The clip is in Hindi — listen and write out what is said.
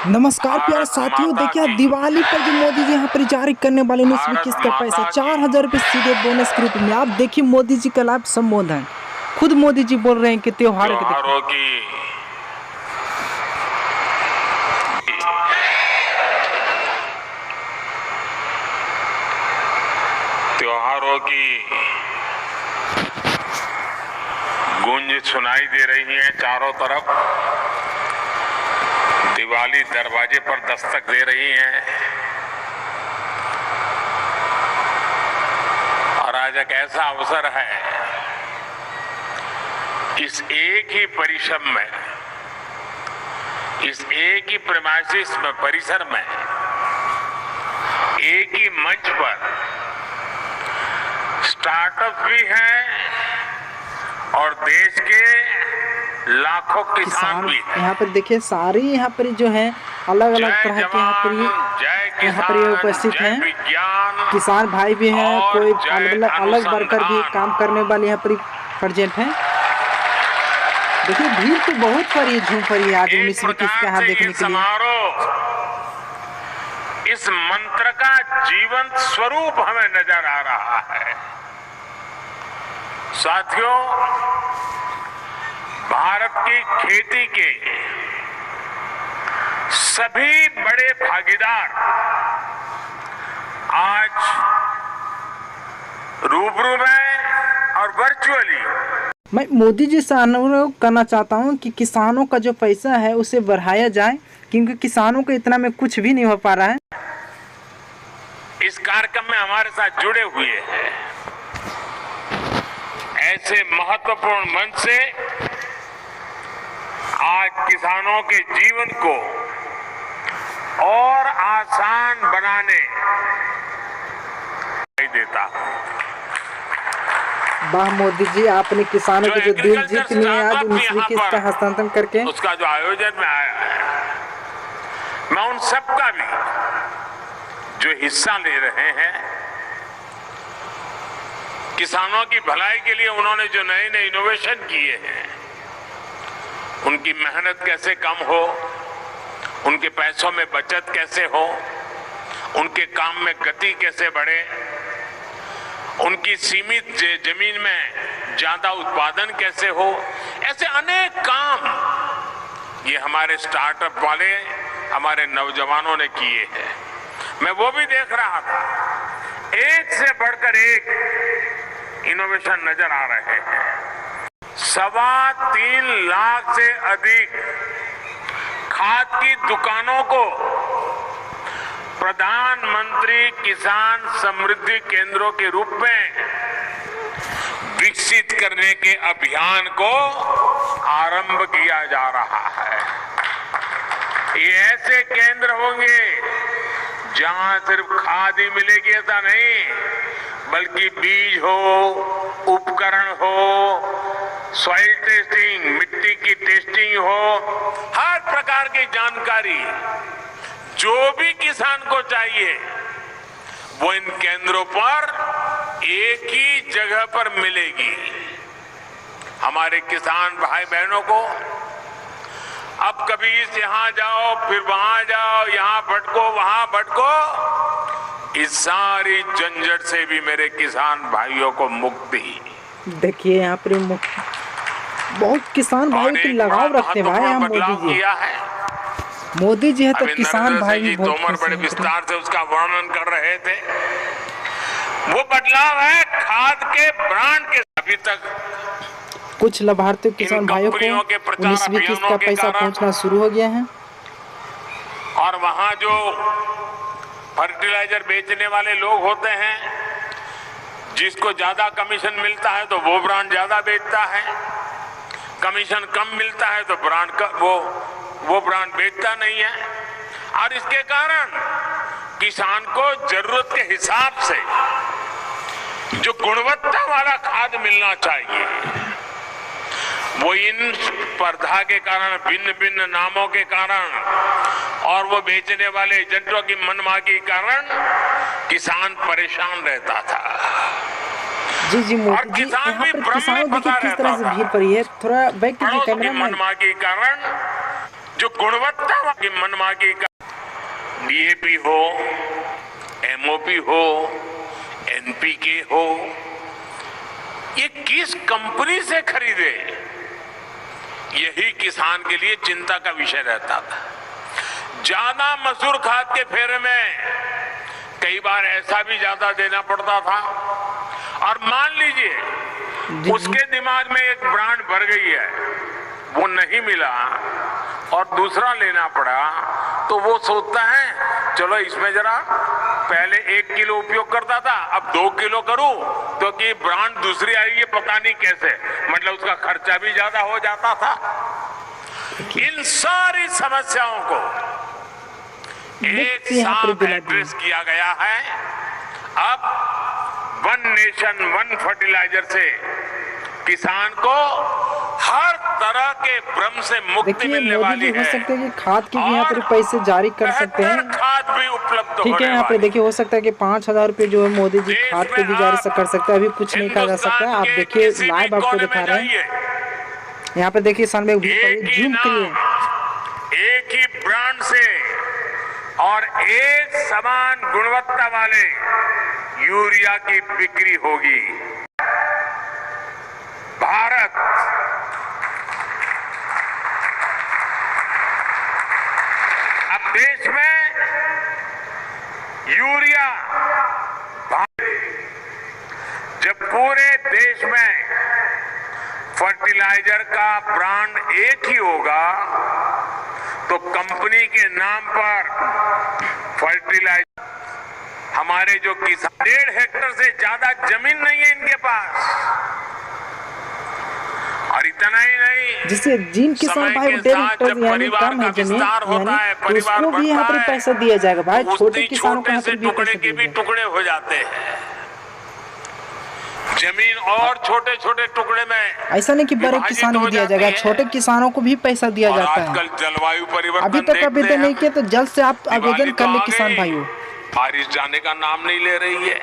नमस्कार प्यारे साथियों, देखिए दिवाली पर जो मोदी जी यहाँ पर जारी करने वाले 19वीं किस्त का पैसा 4,000 रुपये सीधे बोनस के रूप में। आप देखिए मोदी जी का लाभ संबोधन, खुद मोदी जी बोल रहे हैं कि त्योहारों की गूंज सुनाई दे रही है। चारों तरफ दिवाली दरवाजे पर दस्तक दे रही है और आज एक ऐसा अवसर है, इस एक ही परिश्रम में, इस एक ही प्रेमाइसिस में, परिसर में, एक ही मंच पर स्टार्टअप भी हैं और देश के लाखों किसान भी हैं। यहाँ पर देखिए सारी यहाँ पर जो है अलग अलग तरह के यहाँ पर उपस्थित हैं। किसान भाई भी हैं, कोई अलग वर्कर भी काम करने वाले यहाँ पर प्रेजेंट हैं। देखिए भीड़ तो बहुत पड़ी, झूम पड़ी आज 19वीं किस्त का यहाँ देखने के लिए। इस मंत्र का जीवंत स्वरूप हमें नजर आ रहा है। साथियों, भारत की खेती के सभी बड़े भागीदार आज रूबरू में और वर्चुअली। मैं मोदी जी से अनुरोध करना चाहता हूं कि किसानों का जो पैसा है उसे बढ़ाया जाए, क्योंकि किसानों को इतना में कुछ भी नहीं हो पा रहा है। इस कार्यक्रम में हमारे साथ जुड़े हुए हैं। ऐसे महत्वपूर्ण मंच से आज किसानों के जीवन को और आसान बनाने देता। वाह मोदी जी, आपने किसानों के जो दिल जीत लिए आज 19वीं किस्त का हस्तांतरण करके। उसका जो आयोजन में आया है, मैं उन सबका भी जो हिस्सा ले रहे हैं, किसानों की भलाई के लिए उन्होंने जो नए नए इनोवेशन किए हैं, उनकी मेहनत कैसे कम हो, उनके पैसों में बचत कैसे हो, उनके काम में गति कैसे बढ़े, उनकी सीमित जमीन में ज्यादा उत्पादन कैसे हो, ऐसे अनेक काम ये हमारे स्टार्टअप वाले, हमारे नौजवानों ने किए हैं। मैं वो भी देख रहा था, एक से बढ़कर एक इनोवेशन नजर आ रहे हैं। 3.25 लाख से अधिक खाद की दुकानों को प्रधानमंत्री किसान समृद्धि केंद्रों के रूप में विकसित करने के अभियान को आरंभ किया जा रहा है। ये ऐसे केंद्र होंगे जहां सिर्फ खाद ही मिलेगी ऐसा नहीं, बल्कि बीज हो, उपकरण हो, सॉइल टेस्टिंग, मिट्टी की टेस्टिंग हो, हर प्रकार की जानकारी जो भी किसान को चाहिए वो इन केंद्रों पर एक ही जगह पर मिलेगी। हमारे किसान भाई बहनों को अब कभी इस यहां जाओ, फिर वहां जाओ, यहां भटको, वहां भटको, इस सारी झंझट से भी मेरे किसान भाइयों को मुक्ति। देखिए यहाँ पर बहुत किसान भाई के लगाव रखते हैं भाई। यहाँ मोदी जी है तो किसान भाई भी बहुत तोमर बड़े विस्तार से उसका वर्णन कर रहे थे। वो बदलाव है खाद के ब्रांड के। अभी तक कुछ लाभार्थी किसान भाइयों को 19वीं किस्त का पैसा पहुंचना शुरू हो गया है। और वहां जो फर्टिलाइजर बेचने वाले लोग होते हैं, जिसको ज्यादा कमीशन मिलता है तो वो ब्रांड ज्यादा बेचता है, कमीशन कम मिलता है तो ब्रांड का वो ब्रांड बेचता नहीं है। और इसके कारण किसान को जरूरत के हिसाब से जो गुणवत्ता वाला खाद मिलना चाहिए, वो इन स्पर्धा के कारण, भिन्न भिन्न नामों के कारण और वो बेचने वाले एजेंटों की मनमानी के कारण किसान परेशान रहता था। जी जी मोदी जी, यहाँ पर किसानों देखिए किस तरह से भीड़ पड़ी है। थोड़ा बैक कीजिए कैमरा में। मनमानी के कारण जो गुणवत्ता की मनमानी का डीएपी हो, एमओपी हो, एनपीके हो, ये किस कंपनी से खरीदे, यही किसान के लिए चिंता का विषय रहता था। ज्यादा मसूर खाद के फेरे में कई बार ऐसा भी ज्यादा देना पड़ता था, और मान लीजिए उसके दिमाग में एक ब्रांड भर गई है, वो नहीं मिला और दूसरा लेना पड़ा, तो वो सोचता है चलो इसमें जरा पहले 1 किलो उपयोग करता था, अब 2 किलो करूं, तो कि ब्रांड दूसरी आई है पता नहीं कैसे, मतलब उसका खर्चा भी ज्यादा हो जाता था। इन सारी समस्याओं को एक साथ एड्रेस किया गया है। अब वन नेशन वन फर्टिलाइजर से किसान को हर तरह के भ्रम से मुक्ति मिलने वाली है। हो सकता है कि खाद के भी यहाँ पर पैसे जारी कर सकते हैं, खाद भी उपलब्ध, ठीक है। यहाँ पे देखिए हो सकता है कि 5,000 रुपए जो है मोदी जी खाद के भी जारी कर सकते हैं, अभी कुछ नहीं कहा जा सकता। आप देखिए लाइव आपको दिखा रहे हैं, यहाँ पे देखिए सामने जूम करिए, एक ही ब्रांड से और एक समान गुणवत्ता वाले यूरिया की बिक्री होगी। भारत अब देश में यूरिया, जब पूरे देश में फर्टिलाइजर का ब्रांड एक ही होगा, तो कंपनी के नाम पर फर्टिलाइजर, हमारे जो किसान 1.5 हेक्टेयर से ज्यादा जमीन नहीं है इनके पास, और इतना ही नहीं, जिससे जिन किसान भाई 1.5 हेक्टेयर यानी कम है जमीन, यानी तो उसको भी यहाँ पर पैसा दिया जाएगा भाई। छोटे किसानों को यहाँ पर भी टुकड़े के भी टुकड़े हो जाते हैं, जमीन और छोटे छोटे टुकड़े में, ऐसा नहीं कि बड़े किसानों को दिया जाएगा, छोटे किसानों को भी पैसा दिया जाता है। आजकल जलवायु परिवर्तन अभी तक आवेदन नहीं किया तो जल्द से आप आवेदन कर ले किसान भाइयों। बारिश जाने का नाम नहीं ले रही है।